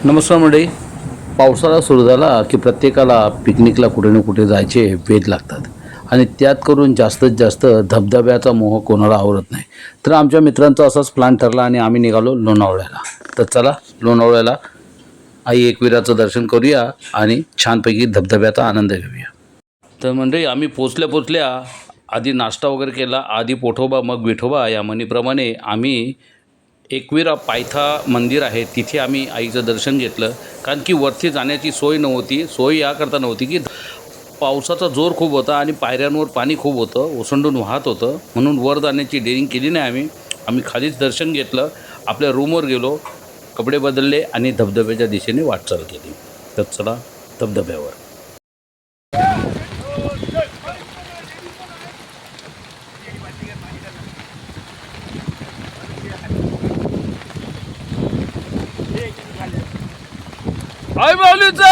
नमस्कार मंडळी. पावसाळा सुरू झाला की प्रत्येकाला पिकनिकला कुठे ना कुठे जायचे वेध लागतात आणि त्यात करून जास्तीत जास्त धबधब्याचा मोह कोणाला आवडत नाही. तर आमच्या मित्रांचा असाच प्लॅन ठरला आणि आम्ही निघालो लोणावळ्याला. तर चला लोणावळ्याला आई एकविराचं दर्शन करूया आणि छानपैकी धबधब्याचा आनंद घेऊया. तर मंडळी आम्ही पोचल्या आधी नाश्ता वगैरे केला. आधी पोठोबा मग विठोबा या म्हणीप्रमाणे आम्ही एकविरा पायथा मंदिर आहे तिथे आम्ही आईचं दर्शन घेतलं. कारण की वरती जाण्याची सोय नव्हती. सोय याकरता नव्हती की पावसाचा जोर खूप होता आणि पायऱ्यांवर पाणी खूप होतं, ओसंडून वाहत होतं, म्हणून वर जाण्याची डेअरिंग केली नाही. आम्ही खालीच दर्शन घेतलं. आपल्या रूमवर गेलो, कपडे बदलले आणि धबधब्याच्या दिशेने वाटचाल केली. तर चला धबधब्यावर. आई माऊलीचा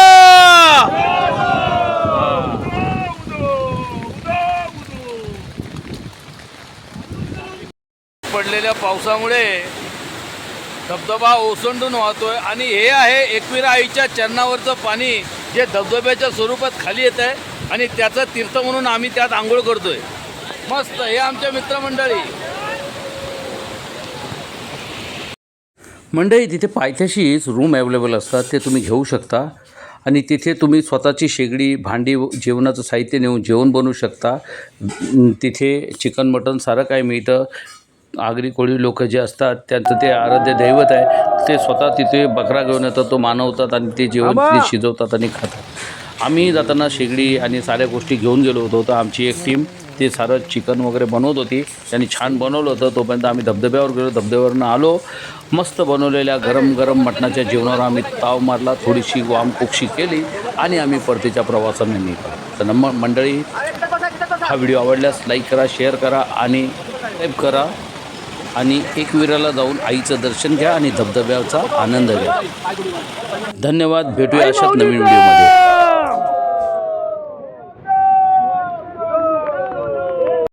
पडलेल्या पावसामुळे धबधबा ओसंडून वाहतोय आणि हे आहे एकविरा आईच्या चरणावरचं पाणी जे धबधब्याच्या स्वरूपात खाली येत आहे आणि त्याचं तीर्थ म्हणून आम्ही त्यात आंघोळ करतोय. मस्त. हे आमच्या मित्रमंडळी तिथे पायथ्याशीच रूम अवेलेबल असतात, ते तुम्ही घेऊ शकता आणि तिथे तुम्ही स्वतःची शेगडी, भांडी, जेवणाचं साहित्य नेऊन जेवण बनवू शकता. तिथे चिकन मटन सारं काय मिळतं. आगरी कोळी लोक जे असतात त्यांचं ते आराध्य दैवत आहे. ते स्वतः तिथे बकरा घेऊन येतात, तो मानवतात आणि ते जेवण तिथे शिजवतात आणि खातात. आम्ही जाताना शेगडी आणि साऱ्या गोष्टी घेऊन गेलो होतो. तर आमची एक टीम ते सारं चिकन वगैरे बनवत होती. त्यांनी छान बनवलं होतं. तोपर्यंत आम्ही धबधब्यावर गेलो. धबधब्यावरून आलो. मस्त बनवलेल्या गरम गरम मटणाच्या जेवणावर आम्ही ताव मारला, थोडीशी वामकुक्षी केली आणि आम्ही परतीच्या प्रवासाने निघालो. तर मंडळी, हा व्हिडिओ आवडल्यास लाईक करा, शेअर करा आणि सबस्क्राईब करा आणि एकविराला जाऊन आईचं दर्शन घ्या आणि धबधब्याचा आनंद घ्या. धन्यवाद. भेटूया अशाच नवीन व्हिडिओमध्ये.